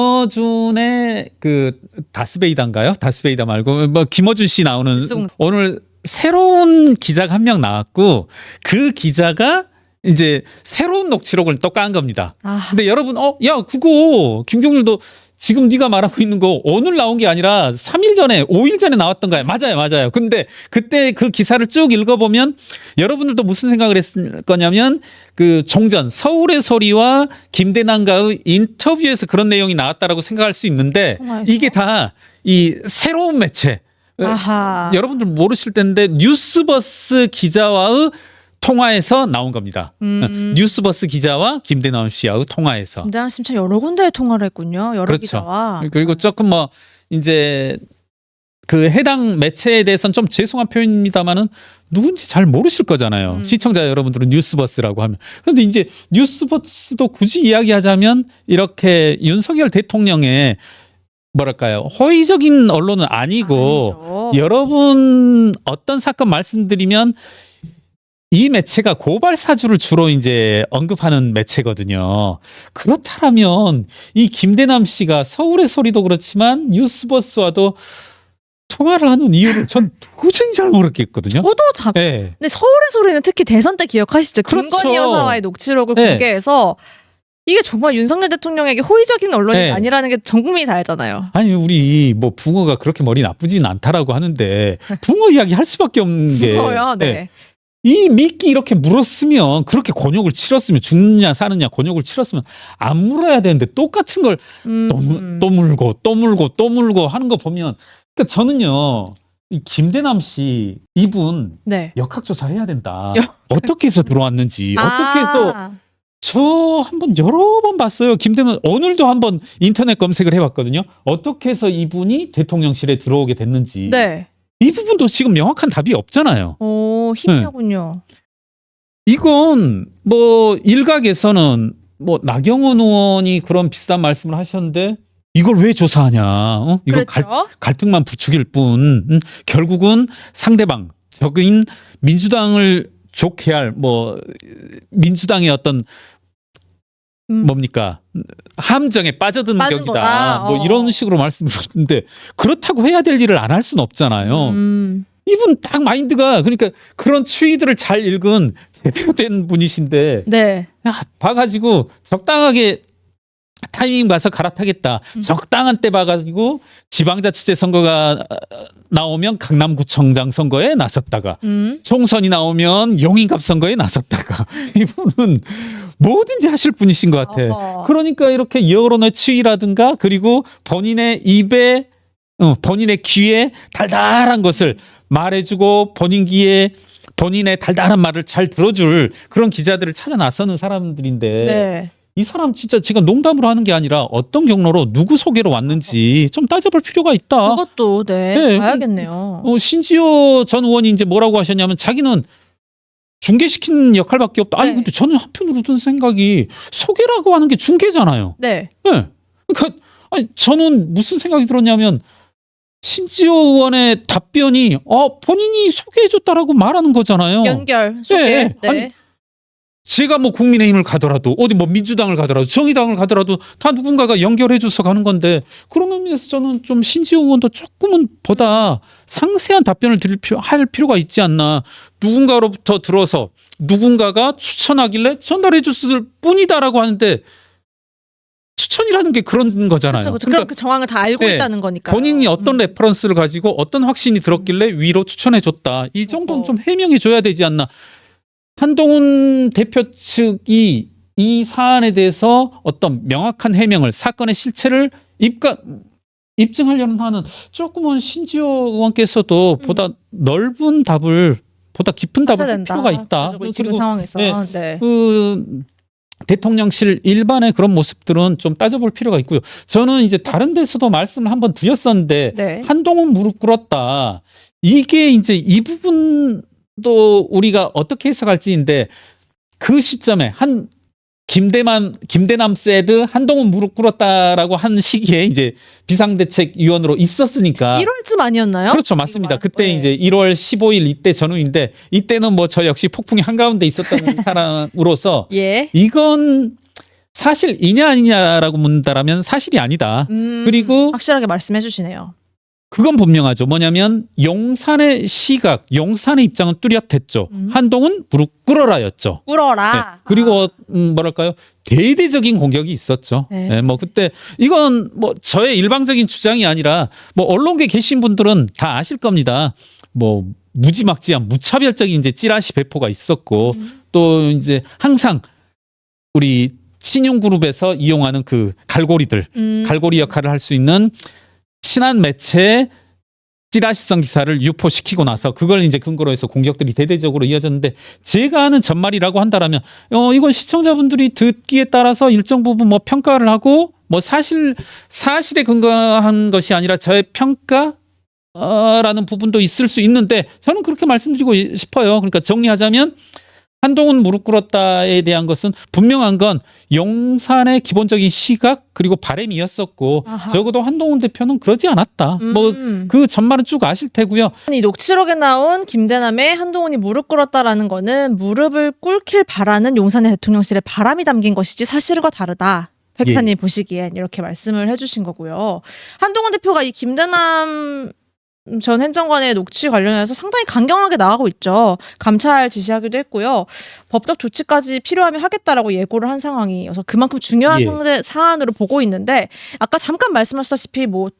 김어준의 그 다스베이다인가요? 다스베이다 말고 뭐 김어준 씨 나오는 무슨- 오늘 새로운 기자가 한 명 나왔고 그 기자가 이제 새로운 녹취록을 또 깐 겁니다. 아, 근데 여러분 야 그거 김경률도 지금 네가 말하고 있는 거 오늘 나온 게 아니라 3일 전에 5일 전에 나왔던 거야. 맞아요. 근데 그때 그 기사를 쭉 읽어보면 여러분들도 무슨 생각을 했을 거냐면 그 종전 서울의 소리와 김대남과의 인터뷰에서 그런 내용이 나왔다라고 생각할 수 있는데 통화에서? 이게 다 이 새로운 매체 아하. 여러분들 모르실 텐데 뉴스버스 기자와의 통화에서 나온 겁니다. 뉴스버스 기자와 김대남 씨와의 통화에서. 김대남 씨 참 여러 군데에 통화를 했군요. 여러 그렇죠. 기자와. 그리고 조금 뭐 이제 그 해당 매체에 대해서는 좀 죄송한 표현입니다만은 누군지 잘 모르실 거잖아요. 시청자 여러분들은 뉴스버스라고 하면. 그런데 이제 뉴스버스도 굳이 이야기하자면 이렇게 윤석열 대통령의 뭐랄까요 호의적인 언론은 아니고 아니죠. 여러분 어떤 사건 말씀드리면 이 매체가 고발 사주를 주로 이제 언급하는 매체거든요. 그렇다면 이 김대남 씨가 서울의 소리도 그렇지만 뉴스버스와도 통화를 하는 이유를 전 도저히 잘 모르겠거든요. 저도 참. 네. 근데 서울의 소리는 특히 대선 때 기억하시죠? 그렇죠. 김건희 여사와의 녹취록을 네. 공개해서 이게 정말 윤석열 대통령에게 호의적인 언론이 네. 아니라는 게 전 국민이 다 알잖아요. 아니 우리 뭐 붕어가 그렇게 머리 나쁘진 않다라고 하는데 붕어 이야기 할 수밖에 없는 게 그거요. 네. 이 미끼 이렇게 물었으면 그렇게 곤욕을 치렀으면 죽느냐 사느냐 곤욕을 치렀으면 안 물어야 되는데 똑같은 걸 또 물고 또 물고 또 물고 하는 거 보면 그러니까 저는요 이 김대남 씨 이분 네. 역학조사 해야 된다. 어떻게 해서 들어왔는지 어떻게 해서 아, 저 한번 여러 번 봤어요. 김대남 오늘도 한번 인터넷 검색을 해봤거든요. 어떻게 해서 이분이 대통령실에 들어오게 됐는지 네. 이 부분도 지금 명확한 답이 없잖아요. 오, 희미하군요. 이건 뭐 일각에서는 뭐 나경원 의원이 그런 비슷한 말씀을 하셨는데 이걸 왜 조사하냐? 이건 그렇죠. 갈등만 부추길 뿐. 결국은 상대방 적인 민주당을 좋게 할 뭐 민주당의 어떤 뭡니까 함정에 빠져든 빠진 격이다. 거다. 뭐 이런 식으로 말씀을 하셨는데 그렇다고 해야 될 일을 안 할 수는 없잖아요. 이분 딱 마인드가 그러니까 그런 추이들을 잘 읽은 대표된 분이신데 네. 야, 봐가지고 적당하게 타이밍 봐서 갈아타겠다. 적당한 때 봐가지고 지방자치제 선거가 나오면 강남구청장 선거에 나섰다가 총선이 나오면 용인갑 선거에 나섰다가 이분은 뭐든지 하실 분이신 것 같아. 어허. 그러니까 이렇게 여론의 추이라든가 그리고 본인의 입에 본인의 귀에 달달한 것을 말해주고 본인 귀에 본인의 달달한 말을 잘 들어줄 그런 기자들을 찾아 나서는 사람들인데 네. 이 사람 진짜 제가 농담으로 하는 게 아니라 어떤 경로로 누구 소개로 왔는지 좀 따져볼 필요가 있다. 그것도 네, 봐야겠네요. 신지호 전 의원이 이제 뭐라고 하셨냐면 자기는 중개시키는 역할밖에 없다. 아니 네. 근데 저는 한편으로 든 생각이 소개라고 하는 게 중개잖아요. 네. 네. 그러니까 아니, 저는 무슨 생각이 들었냐면 신지호 의원의 답변이 본인이 소개해줬다라고 말하는 거잖아요. 연결 소개. 네. 네. 아니, 제가 뭐 국민의힘을 가더라도 어디 뭐 민주당을 가더라도 정의당을 가더라도 다 누군가가 연결해줘서 가는 건데 그런 의미에서 저는 좀 신지호 의원도 조금은 보다 상세한 답변을 할 필요가 있지 않나. 누군가로부터 들어서 누군가가 추천하길래 전달해줬을 뿐이다라고 하는데 추천이라는 게 그런 거잖아요. 그렇죠. 그럼 그 정황을 다 알고 네. 있다는 거니까. 본인이 어떤 레퍼런스를 가지고 어떤 확신이 들었길래 위로 추천해줬다. 이 정도는 좀 해명해줘야 되지 않나. 한동훈 대표 측이 이 사안에 대해서 어떤 명확한 해명을 사건의 실체를 입증하려는 한은 조금은 신지호 의원께서도 보다 넓은 답을 보다 깊은 답을 할 필요가 있다. 그렇죠. 지금 상황에서. 네. 그 대통령실 일반의 그런 모습들은 좀 따져볼 필요가 있고요. 저는 이제 다른 데서도 말씀을 한번 드렸었는데 네. 한동훈 무릎 꿇었다. 이게 이제 이 부분도 우리가 어떻게 해석할지인데 그 시점에 김대남 세드 한동훈 무릎 꿇었다라고 한 시기에 이제 비상대책위원으로 있었으니까 1월쯤 아니었나요? 그렇죠, 맞습니다. 그때 네. 이제 1월 15일 이때 전후인데 이때는 뭐 저 역시 폭풍이 한가운데 있었던 사람으로서 예. 이건 사실이냐 아니냐라고 묻는다라면 사실이 아니다. 그리고 확실하게 말씀해 주시네요. 그건 분명하죠. 뭐냐면 용산의 시각, 용산의 입장은 뚜렷했죠. 한동훈 무릎 꿇어라였죠. 꿇어라. 네. 그리고 뭐랄까요? 대대적인 공격이 있었죠. 네. 네, 뭐 그때 이건 뭐 저의 일방적인 주장이 아니라 뭐 언론계 계신 분들은 다 아실 겁니다. 뭐 무지막지한 무차별적인 이제 찌라시 배포가 있었고 또 이제 항상 우리 신용그룹에서 이용하는 그 갈고리들, 갈고리 역할을 할 수 있는 친한 매체의 찌라시성 기사를 유포시키고 나서 그걸 이제 근거로 해서 공격들이 대대적으로 이어졌는데 제가 아는 전말이라고 한다라면 이건 시청자분들이 듣기에 따라서 일정 부분 뭐 평가를 하고 뭐 사실에 근거한 것이 아니라 저의 평가라는 부분도 있을 수 있는데 저는 그렇게 말씀드리고 싶어요. 그러니까 정리하자면 한동훈 무릎 꿇었다에 대한 것은 분명한 건 용산의 기본적인 시각 그리고 바람이었었고 아하. 적어도 한동훈 대표는 그러지 않았다. 뭐 그 전말은 쭉 아실 테고요. 이 녹취록에 나온 김대남의 한동훈이 무릎 꿇었다라는 거는 무릎을 꿇길 바라는 용산의 대통령실의 바람이 담긴 것이지 사실과 다르다. 백사님 보시기엔 이렇게 말씀을 해주신 거고요. 한동훈 대표가 이 김대남 전 행정관의 녹취 관련해서 상당히 강경하게 나가고 있죠. 감찰 지시하기도 했고요. 법적 조치까지 필요하면 하겠다라고 예고를 한 상황이어서 그만큼 중요한 사안으로 보고 있는데 아까 잠깐 말씀하셨다시피 뭐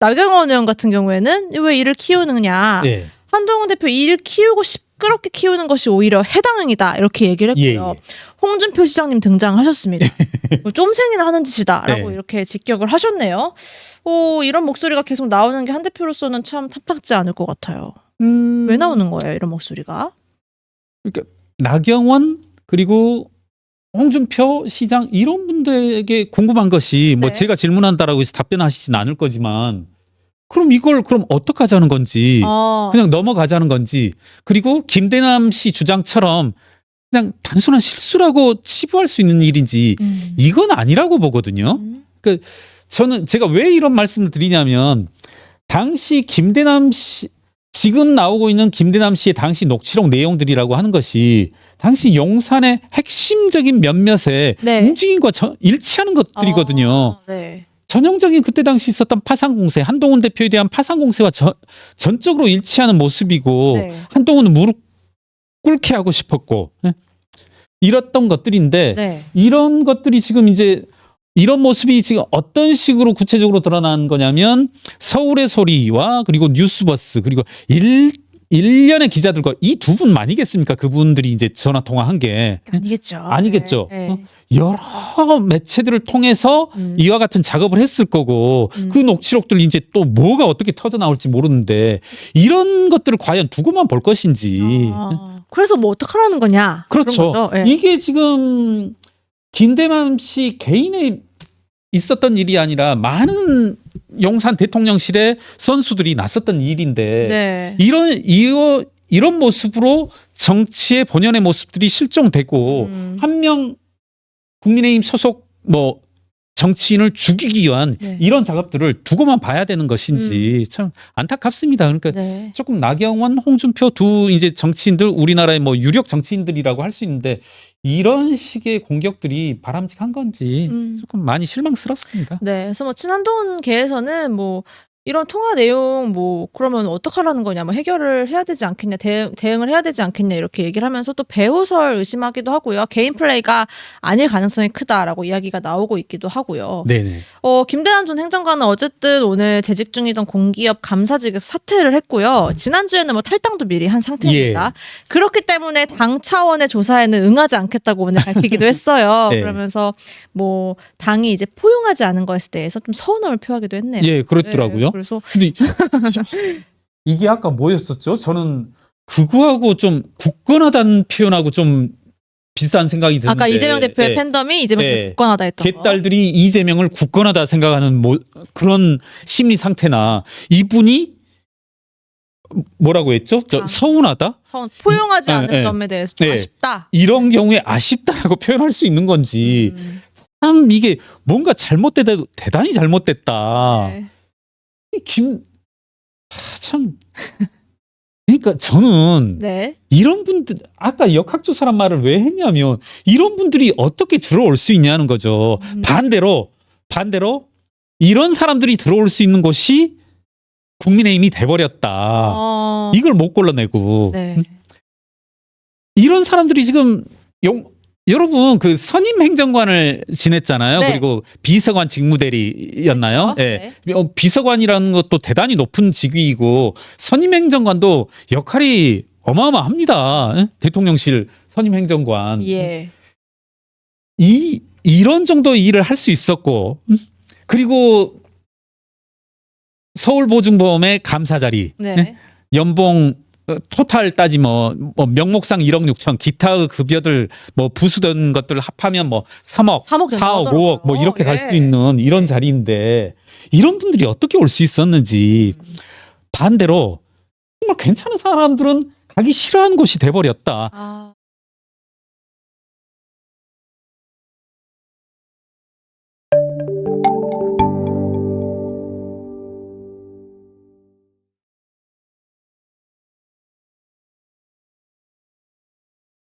나경원 의원 같은 경우에는 왜 이를 키우느냐. 예. 한동훈 대표 일 키우고 시끄럽게 키우는 것이 오히려 해당이다 이렇게 얘기를 했고요. 예. 홍준표 시장님 등장하셨습니다. 뭐 쫌생이나 하는 짓이다라고 네. 이렇게 직격을 하셨네요. 이런 목소리가 계속 나오는 게 한 대표로서는 참 탐탁지 않을 것 같아요. 왜 나오는 거예요, 이런 목소리가? 그러니까 나경원 그리고 홍준표 시장 이런 분들에게 궁금한 것이 뭐 네. 제가 질문한다라고 해서 답변하시진 않을 거지만 그럼 이걸 그럼 어떻게 하자는 건지 그냥 넘어가자는 건지 그리고 김대남 씨 주장처럼 그냥 단순한 실수라고 치부할 수 있는 일인지 이건 아니라고 보거든요. 저는 제가 왜 이런 말씀을 드리냐면 당시 김대남 씨 지금 나오고 있는 김대남 씨의 당시 녹취록 내용들이라고 하는 것이 당시 용산의 핵심적인 몇몇의 네. 움직임과 일치하는 것들이거든요. 네. 전형적인 그때 당시 있었던 파상 공세, 한동훈 대표에 대한 파상 공세와 전적으로 일치하는 모습이고 네. 한동훈은 무릎 꿇게 하고 싶었고 이랬던 것들인데 네. 이런 것들이 지금 이제 이런 모습이 지금 어떤 식으로 구체적으로 드러난 거냐면 서울의 소리와 그리고 뉴스버스 그리고 일련의 기자들과 이 두 분 아니겠습니까? 그분들이 이제 전화 통화한 게 아니겠죠. 아니겠죠. 네. 여러 매체들을 통해서 이와 같은 작업을 했을 거고 그 녹취록들 이제 또 뭐가 어떻게 터져 나올지 모르는데 이런 것들을 과연 두고만 볼 것인지. 그래서 뭐 어떡하라는 거냐. 그렇죠. 그런 거죠. 네. 이게 지금 김대남 씨 개인의 있었던 일이 아니라 많은 용산 대통령실의 선수들이 나섰던 일인데 네. 이런 모습으로 정치의 본연의 모습들이 실종되고 한 명 국민의힘 소속 뭐 정치인을 죽이기 위한 네. 이런 작업들을 두고만 봐야 되는 것인지 참 안타깝습니다. 그러니까 네. 조금 나경원, 홍준표 두 이제 정치인들 우리나라의 뭐 유력 정치인들이라고 할 수 있는데 이런 식의 공격들이 바람직한 건지 조금 많이 실망스럽습니다. 네. 그래서 뭐 친한동훈계에서는 뭐 이런 통화 내용 뭐 그러면 어떡하라는 거냐 뭐 해결을 해야 되지 않겠냐 대응을 해야 되지 않겠냐 이렇게 얘기를 하면서 또 배우설 의심하기도 하고요. 개인 플레이가 아닐 가능성이 크다라고 이야기가 나오고 있기도 하고요. 네네. 김대남 전 행정관은 어쨌든 오늘 재직 중이던 공기업 감사직에서 사퇴를 했고요. 지난주에는 뭐 탈당도 미리 한 상태입니다. 그렇기 때문에 당 차원의 조사에는 응하지 않겠다고 오늘 밝히기도 했어요. 네. 그러면서 뭐 당이 이제 포용하지 않은 것에 대해서 좀 서운함을 표하기도 했네요. 예, 그랬더라고요. 네, 그래서 근데 이게 아까 뭐였었죠? 저는 그거하고 좀 굳건하다는 표현하고 좀 비슷한 생각이 드는데 아까 이재명 대표의 예. 팬덤이 이재명 대표 예. 굳건하다 했던 거. 개딸들이 이재명을 굳건하다 생각하는 그런 심리 상태나 이분이 뭐라고 했죠? 서운하다? 포용하지 않은 예. 점에 대해서 좀 예. 아쉽다. 이런 경우에 아쉽다라고 표현할 수 있는 건지 참 이게 뭔가 잘못되다 대단히 잘못됐다. 네. 참 그러니까 저는 네. 이런 분들 아까 역학조사란 말을 왜 했냐면 이런 분들이 어떻게 들어올 수 있냐는 거죠. 반대로 이런 사람들이 들어올 수 있는 곳이 국민의힘이 돼버렸다. 이걸 못 골라내고 네. 이런 사람들이 지금 여러분 그 선임 행정관을 지냈잖아요. 네. 그리고 비서관 직무대리였나요? 그렇죠? 예. 비서관이라는 것도 대단히 높은 직위이고 선임 행정관도 역할이 어마어마합니다. 예? 대통령실 선임 행정관. 예. 이런 정도 일을 할 수 있었고 그리고 서울보증보험의 감사 자리. 네. 예? 연봉 토탈 따지면 뭐 명목상 1억 6천 기타 급여들 뭐 부수던 것들 합하면 뭐 3억, 4억, 5억 뭐 이렇게 갈 수 있는 이런 자리인데 이런 분들이 어떻게 올 수 있었는지 반대로 정말 괜찮은 사람들은 가기 싫어하는 곳이 돼버렸다.